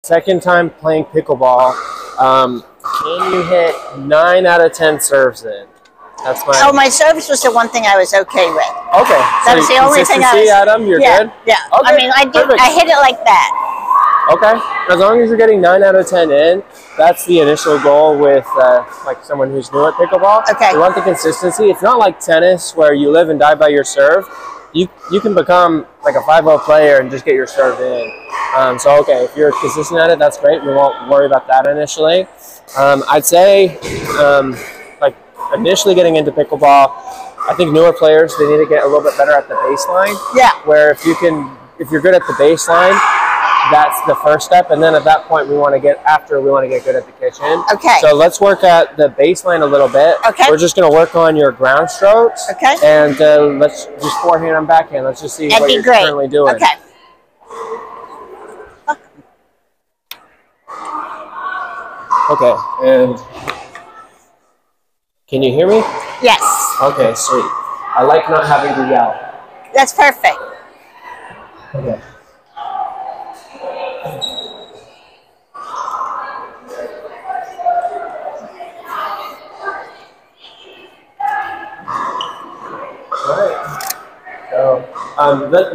Second time playing pickleball. Can you hit 9 out of 10 serves in? That's my. Oh, my service was the one thing I was okay with. Okay. That was the only thing I was. Adam, you're good? Yeah. Okay, I mean, I hit it like that. Okay. As long as you're getting 9 out of 10 in, that's the initial goal with like someone who's new at pickleball. Okay. You want the consistency. It's not like tennis where you live and die by your serve. You can become like a 5-0 player and just get your serve in. So, okay, if you're consistent at it, that's great. We won't worry about that initially. I'd say like initially getting into pickleball, I think newer players, they need to get a little bit better at the baseline. Yeah. Where if you're good at the baseline, that's the first step, and then at that point we want to get good at the kitchen. Okay. So let's work at the baseline a little bit. Okay. We're just going to work on your ground strokes. Okay. And let's just forehand and backhand. Let's just see what you're currently doing. Okay. Okay. And can you hear me? Yes. Okay, sweet. I like not having to yell. That's perfect. Okay.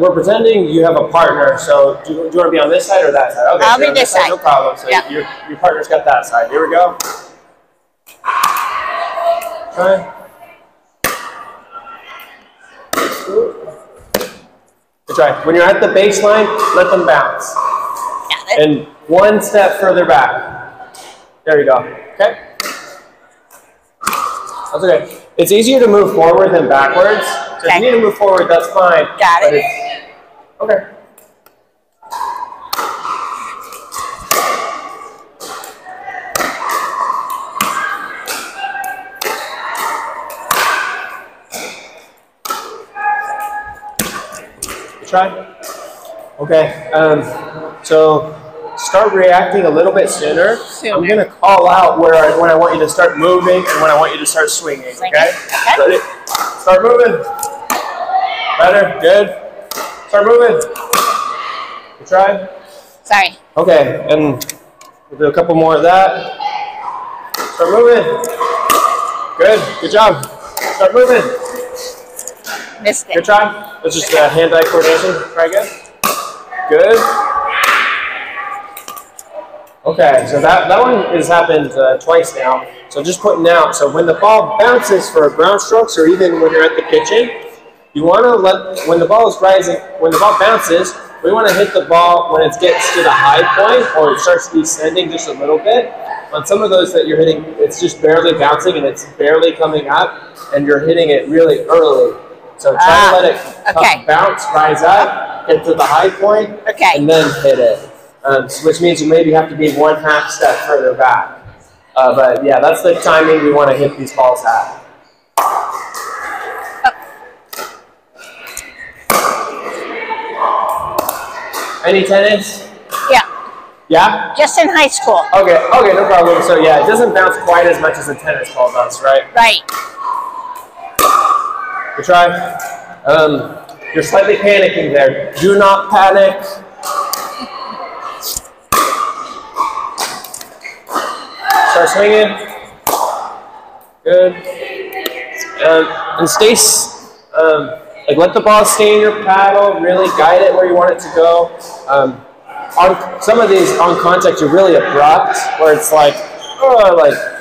We're pretending you have a partner, so do you want to be on this side or that side? Okay, I'll be this side. No problem. So yeah. your partner's got that side. Here we go. Try. Good try. When you're at the baseline, let them bounce. And one step further back. There you go. Okay? That's okay. It's easier to move forward than backwards. So if you need to move forward, that's fine. Got it. Okay. Try. Okay. So start reacting a little bit sooner. I'm going to call out when I want you to start moving and when I want you to start swinging. Okay? Ready? Start moving. Better. Good. Start moving. You try? Sorry. Okay. And we'll do a couple more of that. Start moving. Good. Good job. Start moving. Missed it. Good try. That's just hand-eye coordination. Try again. Good. Okay, so that one has happened twice now. So just putting out. So when the ball bounces for ground strokes, or even when you're at the kitchen, you want to when the ball is rising, when the ball bounces, we want to hit the ball when it gets to the high point or it starts descending just a little bit. On some of those that you're hitting, it's just barely bouncing and it's barely coming up, and you're hitting it really early. So try to let it bounce, rise up, get to the high point, and then hit it. Which means you maybe have to be 1/2 step further back. But yeah, that's the timing we want to hit these balls at. Any tennis? Yeah. Yeah? Just in high school. Okay, no problem. So yeah, it doesn't bounce quite as much as a tennis ball does, right? Right. Good try. You're slightly panicking there. Do not panic. Start swinging. Good. And stay, like let the ball stay in your paddle, really guide it where you want it to go. On some of these, on contact, you're really abrupt, where it's like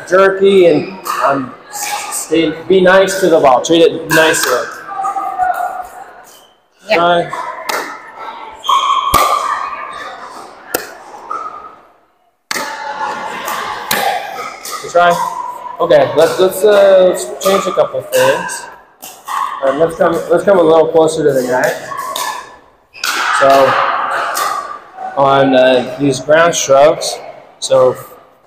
jerky, and be nice to the ball. Treat it nicely. Yeah. Try. Okay, let's change a couple things. Let's come a little closer to the net. So on these ground strokes, so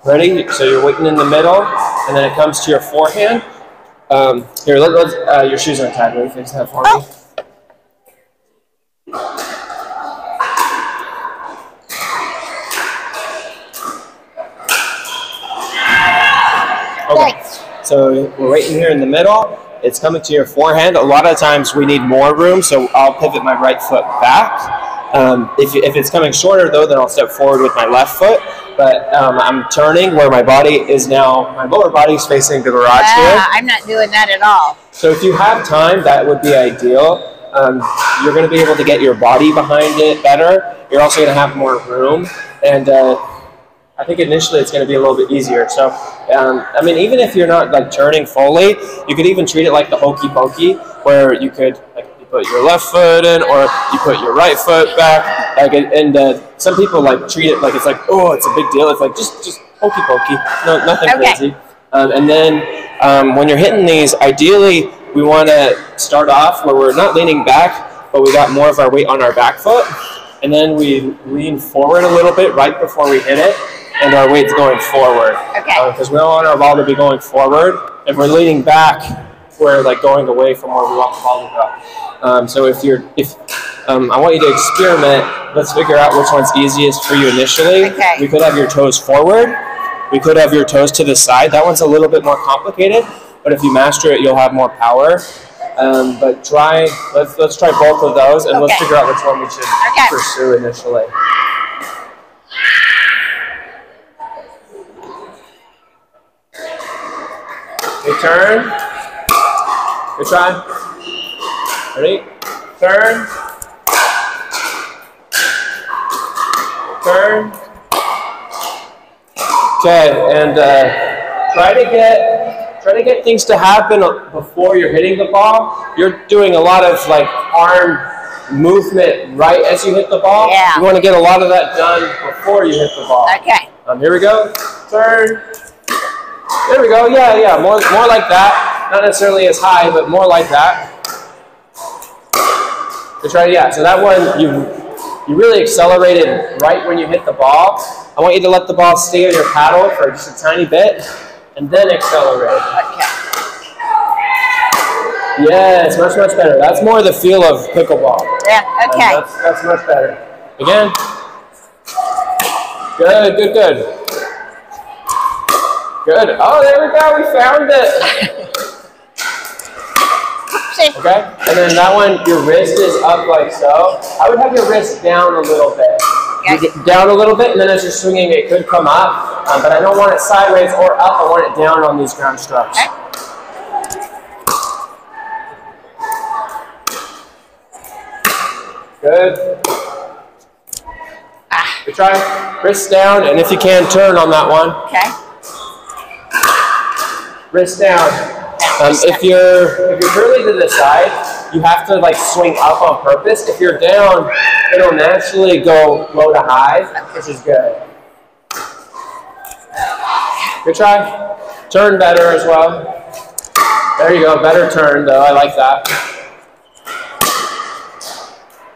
ready? So you're waiting in the middle, and then it comes to your forehand. Here, your shoes aren't tied. Will you fix that for me? Okay, so we're waiting here in the middle. It's coming to your forehand. A lot of times we need more room, so I'll pivot my right foot back. If it's coming shorter though, then I'll step forward with my left foot. But I'm turning where my body is now. My lower body is facing the garage here. I'm not doing that at all. So if you have time, that would be ideal. You're going to be able to get your body behind it better. You're also going to have more room, and I think initially it's going to be a little bit easier. So, I mean, even if you're not like turning fully, you could even treat it like the hokey pokey, where you could like you put your left foot in, or you put your right foot back. Like, and some people like treat it like it's like, oh, it's a big deal. It's like just hokey pokey, no, nothing crazy. And then when you're hitting these, ideally we want to start off where we're not leaning back, but we got more of our weight on our back foot, and then we lean forward a little bit right before we hit it, and our weight's going forward. Okay. Because we don't want our ball to be going forward. If we're leaning back, we're like going away from where we want the ball to go. So I want you to experiment. Let's figure out which one's easiest for you initially. Okay. We could have your toes forward. We could have your toes to the side. That one's a little bit more complicated, but if you master it, you'll have more power. But let's try both of those, and let's figure out which one we should pursue initially. Okay, turn. Good try. Ready? Turn. Turn. Okay, and try to get things to happen before you're hitting the ball. You're doing a lot of like arm movement right as you hit the ball. Yeah. You want to get a lot of that done before you hit the ball. Okay. Here we go. Turn. There we go. Yeah. More like that. Not necessarily as high, but more like that. Good try. Yeah. So that one you really accelerated right when you hit the ball. I want you to let the ball stay on your paddle for just a tiny bit, and then accelerate. Okay. Yes, much better. That's more the feel of pickleball. Yeah. Okay. That's much better. Again. Good. Good. Oh, there we go. We found it. Okay. And then that one, your wrist is up like so. I would have your wrist down a little bit. You get down a little bit, and then as you're swinging, it could come up. But I don't want it sideways or up. I want it down on these ground strokes. Good. Good try. Wrist down, and if you can, turn on that one. Okay. Wrist down. If you're curly to the side, you have to like swing up on purpose. If you're down, it'll naturally go low to high, which is good. Good try. Turn better as well. There you go. Better turn though. I like that.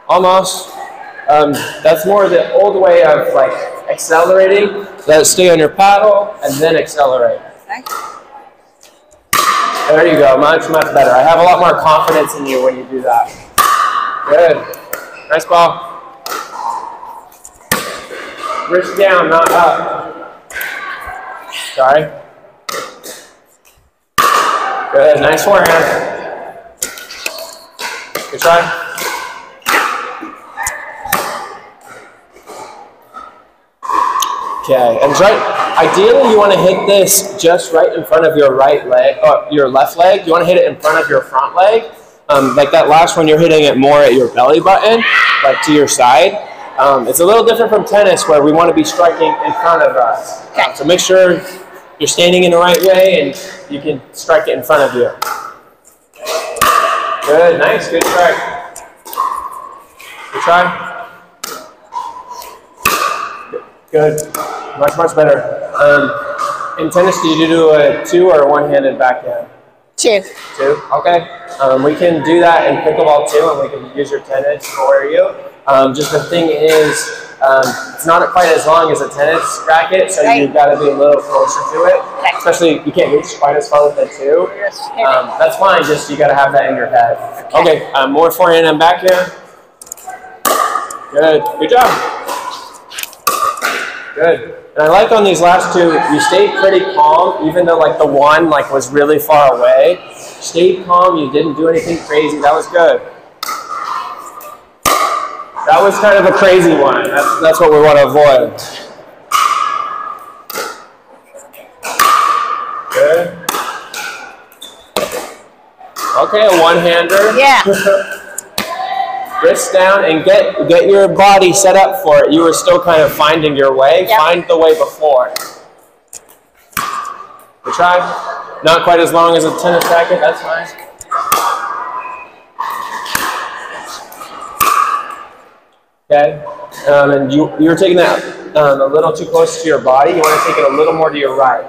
Almost. That's more the old way of like accelerating. Let it stay on your paddle and then accelerate. There you go, much better. I have a lot more confidence in you when you do that. Good. Nice ball. Wrist down, not up. Sorry. Good, nice forehand. Good try. Okay, and ideally you want to hit this just right in front of your right leg, or your left leg. You want to hit it in front of your front leg. Like that last one, you're hitting it more at your belly button, like to your side. It's a little different from tennis where we want to be striking in front of us. Okay. So make sure you're standing in the right way and you can strike it in front of you. Good, nice, good strike. Good try. Good, much better. In tennis, do you do a two or a one-handed backhand? Two. Two, okay. We can do that in pickleball too, and we can use your tennis for you. Just the thing is, it's not quite as long as a tennis racket, so you've got to be a little closer to it. Especially, you can't reach quite as far with the two. That's fine, just you got to have that in your head. Okay, more forehand and backhand. Good job. Good. And I like on these last two, you stayed pretty calm, even though like the one like was really far away. Stayed calm, you didn't do anything crazy, that was good. That was kind of a crazy one. That's what we want to avoid. Good. Okay, a one-hander. Yeah. Wrist down and get your body set up for it. You were still kind of finding your way. Yep. Find the way before. Good try. Not quite as long as a tennis racket. That's fine. Okay. And you're taking that a little too close to your body. You want to take it a little more to your right.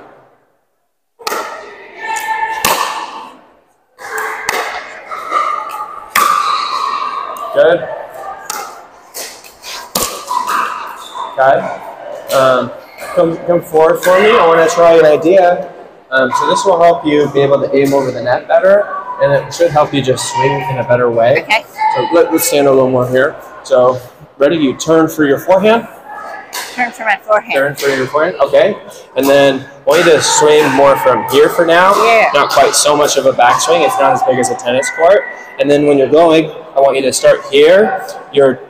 Good. Okay. Come forward for me. I want to try an idea. So this will help you be able to aim over the net better, and it should help you just swing in a better way. Okay. So let's stand a little more here. So ready? You turn for your forehand. Turn for my forehand. Turn for your forehand. Okay. And then I want you to swing more from here for now. Yeah. Not quite so much of a backswing. It's not as big as a tennis court. And then when you're going, I want you to start here. You're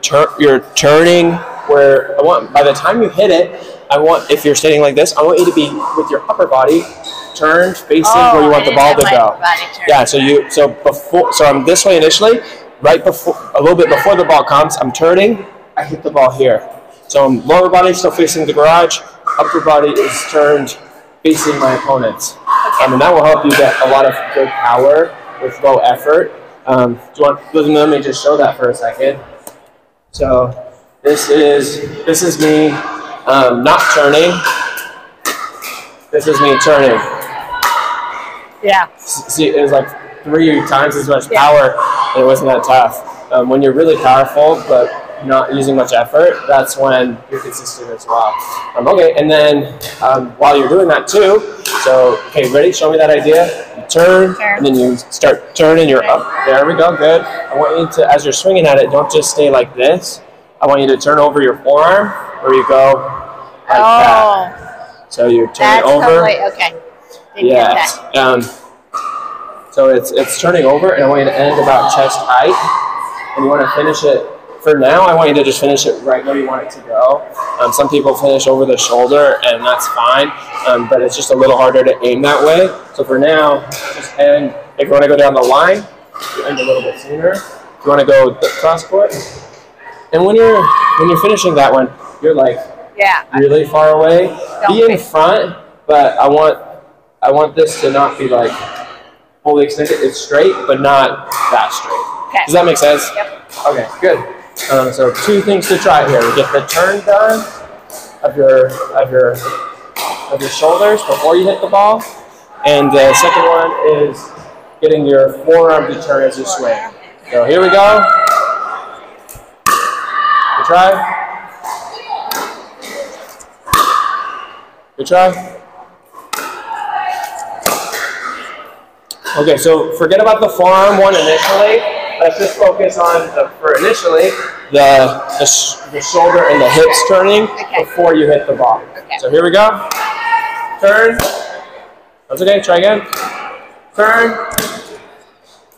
turning where I want. By the time you hit it, if you're standing like this, I want you to be with your upper body turned, facing where you want the ball to go. Yeah. So I'm this way initially. Right before, a little bit before the ball comes, I'm turning. I hit the ball here. So lower body still facing the garage. Upper body is turned, facing my opponents. Okay. And that will help you get a lot of good power with low effort. Let me just show that for a second. So this is me not turning. This is me turning. Yeah. See, it was like 3 times as much power, and it wasn't that tough. When you're really powerful, but not using much effort, that's when you're consistent as well. Okay, and then while you're doing that too, so, okay, ready? Show me that idea. You turn, and then you start turning, you're up. There we go, good. I want you to, as you're swinging at it, don't just stay like this. I want you to turn over your forearm, where you go like that. So you turn it over. Okay. Yes. So it's turning over, and I want you to end about chest height, and you want to finish it. For now, I want you to just finish it right where you want it to go. Some people finish over the shoulder, and that's fine, but it's just a little harder to aim that way. So for now, just end. If you want to go down the line, you end a little bit sooner. If you want to go cross court, and when you're finishing that one, you're like really far away. Be in front, but I want this to not be like fully extended. It's straight, but not that straight. Okay. Does that make sense? Yep. Okay, good. So 2 things to try here. Get the turn done of your shoulders before you hit the ball, and the second one is getting your forearm to turn as you swing. So here we go. Good try. Good try. Okay, so forget about the forearm one initially. Let's just focus on, for initially, the shoulder and the hips turning before you hit the ball. Okay. So here we go. Turn. That's okay, try again. Turn.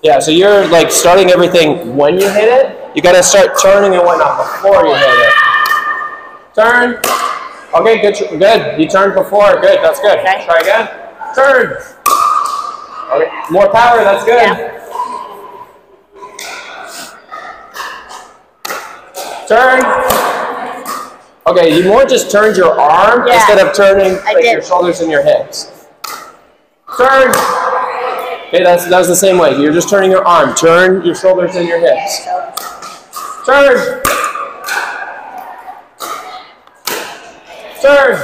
Yeah, so you're like starting everything when you hit it. You gotta start turning and whatnot before you hit it. Turn. Okay, good. You turned before. Good, that's good. Okay. Try again. Turn. Okay, more power, that's good. Yeah. Turn. Okay, you more just turned your arm instead of turning your shoulders and your hips. Turn. Okay, that was the same way. You're just turning your arm. Turn your shoulders and your hips. Turn. Turn.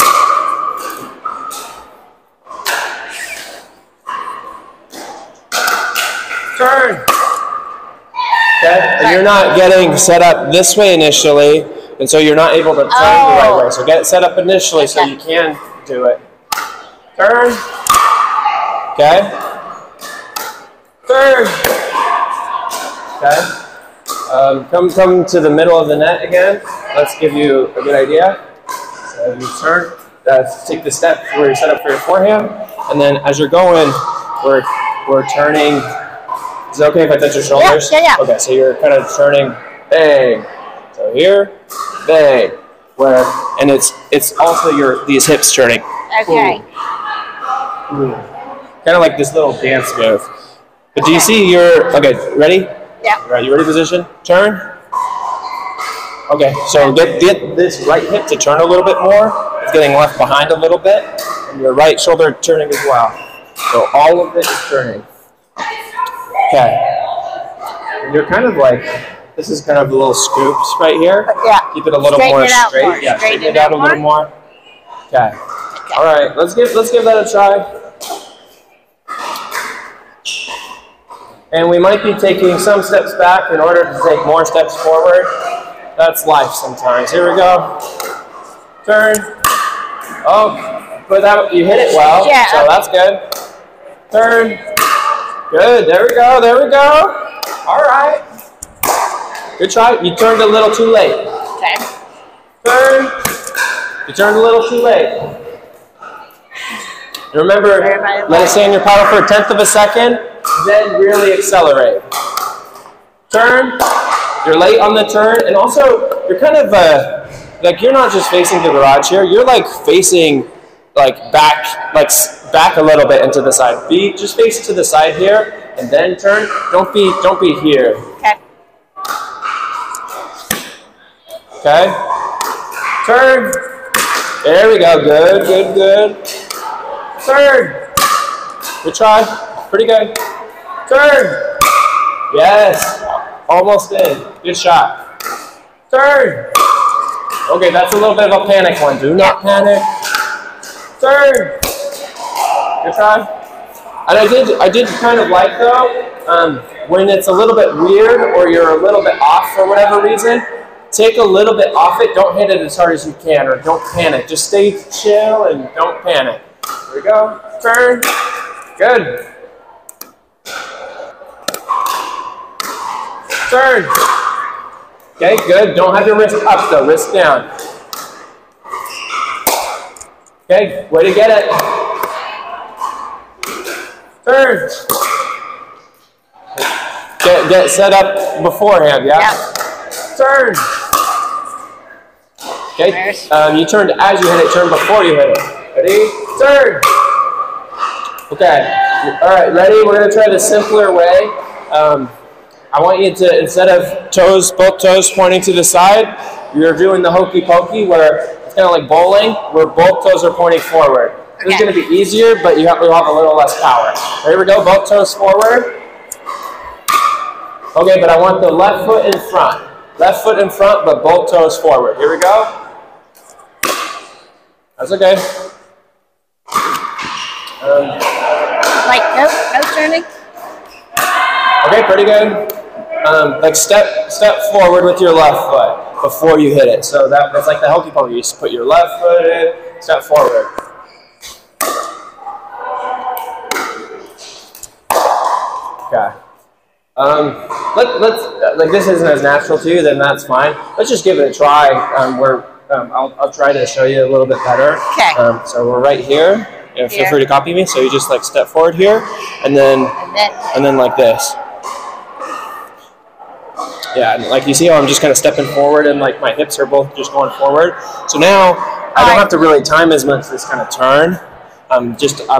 Turn. Okay, and you're not getting set up this way initially, and so you're not able to turn the right way. So get it set up initially so you can do it. Turn. Okay. Turn. Okay. Come to the middle of the net again. Let's give you a good idea. So you turn. Take the step where you're set up for your forehand, and then as you're going, we're turning. Is it okay if I touch your shoulders? Yeah. Okay, so you're kind of turning, bang. So here, bang. And it's also these hips turning. Okay. Kind of like this little dance move. But do you see okay, ready? Yeah. All right, you ready position? Turn. Okay, so get this right hip to turn a little bit more. It's getting left behind a little bit. And your right shoulder turning as well. So all of it is turning. Okay. And you're kind of like, this is kind of a little scoops right here. Yeah. Keep it a little more straight. Yeah, straighten it out a little more. Okay. All right, let's give that a try. And we might be taking some steps back in order to take more steps forward. That's life sometimes. Here we go. Turn. Oh, but you hit it well, yeah. So that's good. Turn. Good, there we go, All right. Good try. You turned a little too late. Okay. Turn. You turned a little too late. Remember, let it stay in your paddle for 1/10 of a second, then really accelerate. Turn. You're late on the turn, and also you're kind of like you're not just facing the garage here. You're like facing back a little bit into the side. Just face to the side here, and then turn. Don't be here. Okay. Okay. Turn. There we go. Good. Turn. Good try. Pretty good. Turn. Yes. Almost in. Good shot. Turn. Okay, that's a little bit of a panic one. Do not panic. Turn. Good try. And I did kind of like though, when it's a little bit weird or you're a little bit off for whatever reason, take a little bit off it. Don't hit it as hard as you can, or don't panic. Just stay chill and don't panic. Here we go. Turn. Good. Turn. Okay, good. Don't have your wrist up though. Wrist down. Okay, way to get it. Turn. Get set up beforehand, yeah? Turn. Okay, you turned as you hit it, turn before you hit it. Ready? Turn. Okay, all right, ready? We're gonna try the simpler way. I want you to, instead of both toes pointing to the side, you're doing the hokey pokey where it's kind of like bowling, where both toes are pointing forward. This is going to be easier, but you'll have a little less power. Here we go, both toes forward. Okay, but I want the left foot in front. Left foot in front, but both toes forward. Here we go. That's okay. No turning? Okay, pretty good. Like step forward with your left foot before you hit it. So that's like the hokey pokey. You just put your left foot in, step forward. Okay. Let's like this isn't as natural to you, then that's fine. Let's just give it a try. I'll try to show you a little bit better. Okay. So we're right here. Feel free to copy me. So you just like step forward here, and then like this. Yeah, and like you see how I'm just kind of stepping forward, and like my hips are both just going forward. So now I don't have to really time as much this kind of turn. I'm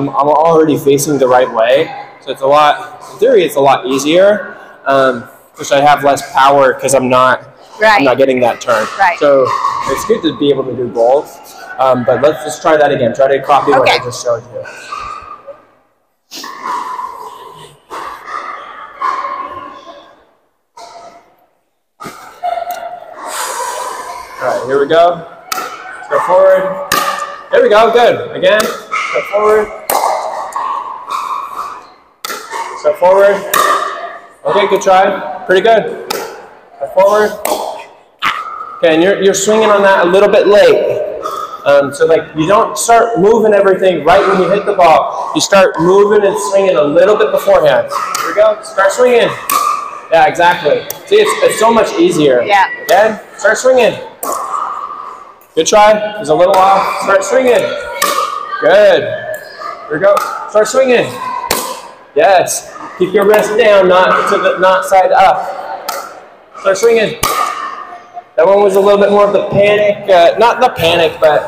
already facing the right way, so it's a lot. In theory, it's a lot easier. Which I have less power because I'm not getting that turn. Right. So it's good to be able to do both. But let's just try that again. Try to copy what I just showed you. All right, here we go. Step forward. There we go, good. Again, step forward. Step forward. Okay, good try. Pretty good. Step forward. Okay, and you're swinging on that a little bit late. So like you don't start moving everything right when you hit the ball. You start moving and swinging a little bit beforehand. Here we go. Start swinging. Yeah, exactly. See, it's so much easier. Yeah. Again, start swinging. Good try. There's a little off. Start swinging. Good. Here we go. Start swinging. Yes. Keep your wrist down, not side up. Start swinging. That one was a little bit more of the panic, not the panic, but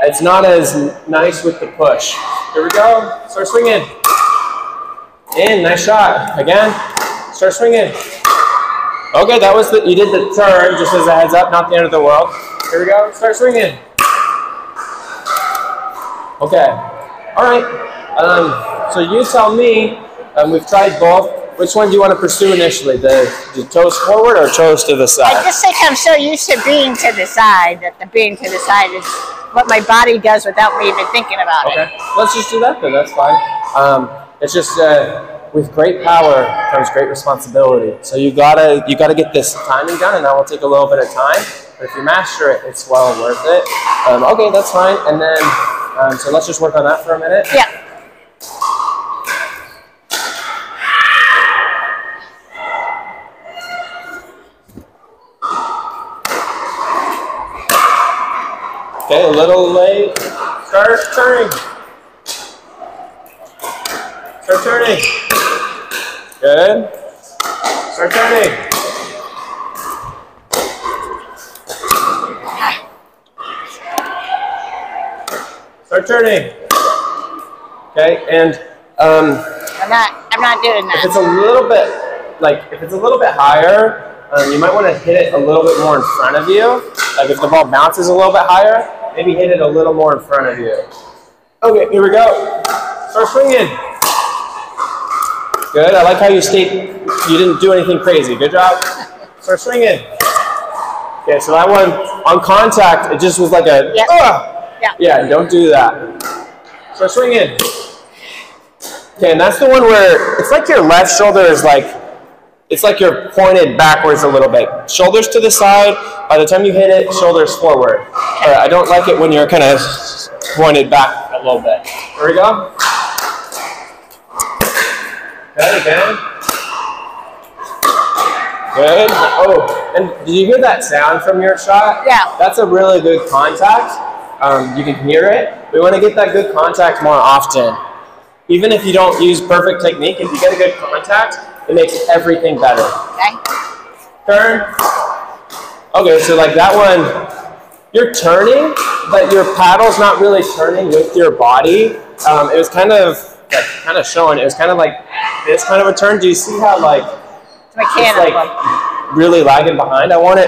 it's not as nice with the push. Here we go. Start swinging. In, nice shot. Again. Start swinging. Okay, that was you did the turn just as a heads up, not the end of the world. Here we go. Start swinging. Okay. All right. So you tell me. We've tried both. Which one do you want to pursue initially? The toes forward or toes to the side? I just think I'm so used to being to the side that the being to the side is what my body does without me even thinking about it. Okay, let's just do that then. That's fine. It's just with great power comes great responsibility. So you gotta get this timing done, and that will take a little bit of time. But if you master it, it's well worth it. Okay, that's fine. And then so let's just work on that for a minute. Yeah. Okay, a little late. Start turning. Start turning. Good. Start turning. Start turning. Okay, and I'm not doing that. if it's a little bit higher, you might want to hit it a little bit more in front of you. Like if the ball bounces a little bit higher, maybe hit it a little more in front of you. Okay, here we go. Start swinging. Good. I like how you didn't do anything crazy. Good job. Start swinging. Okay, so that one on contact, it just was like a. Yep. Yeah, don't do that. Start swinging. Okay, and that's the one where it's like your left shoulder is like. It's like you're pointed backwards a little bit. Shoulders to the side. By the time you hit it, shoulders forward. I don't like it when you're kind of pointed back a little bit. Here we go. Good, again. Good. Oh, and did you hear that sound from your shot? Yeah. That's a really good contact. You can hear it. We want to get that good contact more often. Even if you don't use perfect technique, if you get a good contact, it makes everything better. Okay. Turn. Okay, so like that one, you're turning, but your paddle's not really turning with your body. It was kind of showing. It was kind of like this kind of a turn. Do you see how like it's like really lagging behind? I want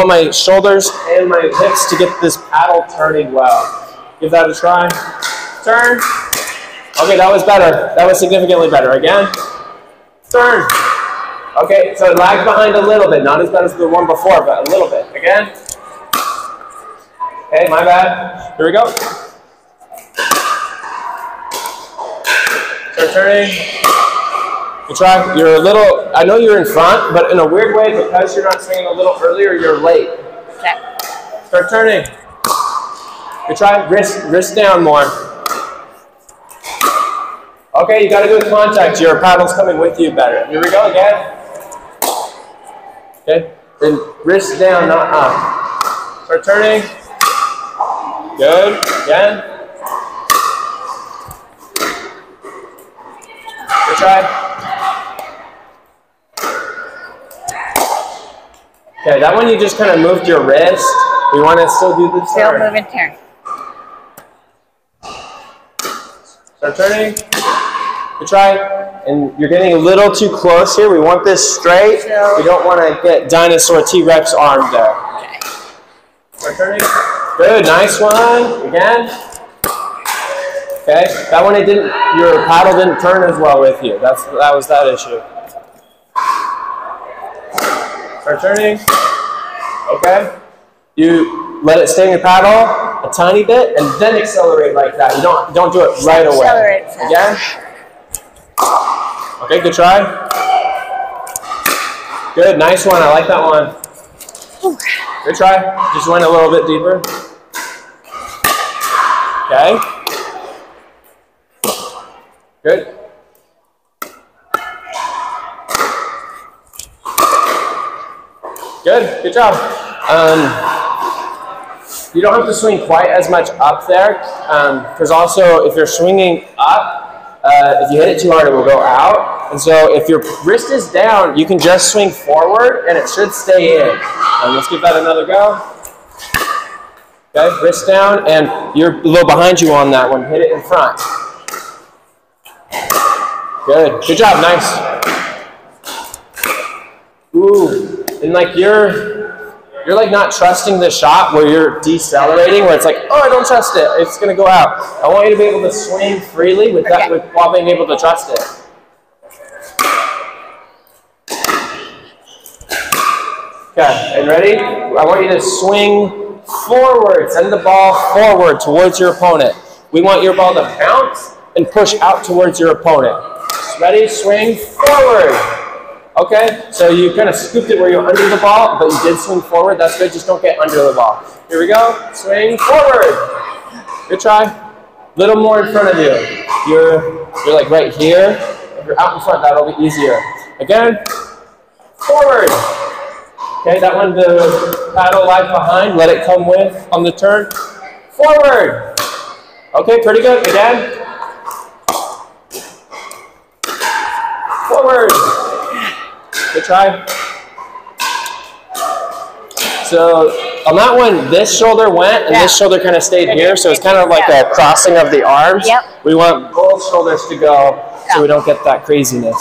my shoulders and my hips to get this paddle turning well. Give that a try. Turn. Okay, that was better. That was significantly better. Again. Turn. Okay, so it lagged behind a little bit. Not as bad as the one before, but a little bit. Again. Okay, my bad. Here we go. Start turning. You try. You're a little, I know you're in front, but in a weird way, because you're not swinging a little earlier, you're late. Okay. Start turning. You try. Wrist down more. Okay, you got a good contact. Your paddle's coming with you better. Here we go again. Okay, then wrist down, not up. Start turning. Good. Again. Good try. Okay, that one you just kind of moved your wrist. We want to still do the turn. Still move and turn. Start turning. Good try. And you're getting a little too close here. We want this straight. We don't want to get dinosaur T-Rex arm there. Okay. Start turning. Good. Nice one. Again. Okay. That one your paddle didn't turn as well with you. That was that issue. Start turning. Okay. You let it stay in your paddle a tiny bit and then accelerate like that. You don't do it right away. Accelerate. Again. Okay, good try. Good, nice one. I like that one. Good try. Just went a little bit deeper. Okay. Good. Good job. You don't have to swing quite as much up there, because also if you're swinging up, if you hit it too hard, it will go out. And so if your wrist is down, you can just swing forward and it should stay in. And let's give that another go. Okay, wrist down, and you're a little behind you on that one. Hit it in front. Good job, nice. Ooh, and like you're like not trusting the shot where you're decelerating, where it's like, oh, I don't trust it, it's gonna go out. I want you to be able to swing freely with that, while being able to trust it. Okay, and ready? I want you to swing forward, send the ball forward towards your opponent. We want your ball to bounce and push out towards your opponent. Ready? Swing forward. Okay, so you kind of scooped it where you're under the ball, but you did swing forward. That's good. Just don't get under the ball. Here we go. Swing forward. Good try. Little more in front of you. You're like right here. If you're out in front, that'll be easier. Again. Forward. Okay, that one, the paddle live behind. Let it come with on the turn. Forward. Okay, pretty good. Again. Forward. Good try. So on that one, this shoulder went and this shoulder kind of stayed here. So it's kind of like a crossing of the arms. We want both shoulders to go so we don't get that craziness.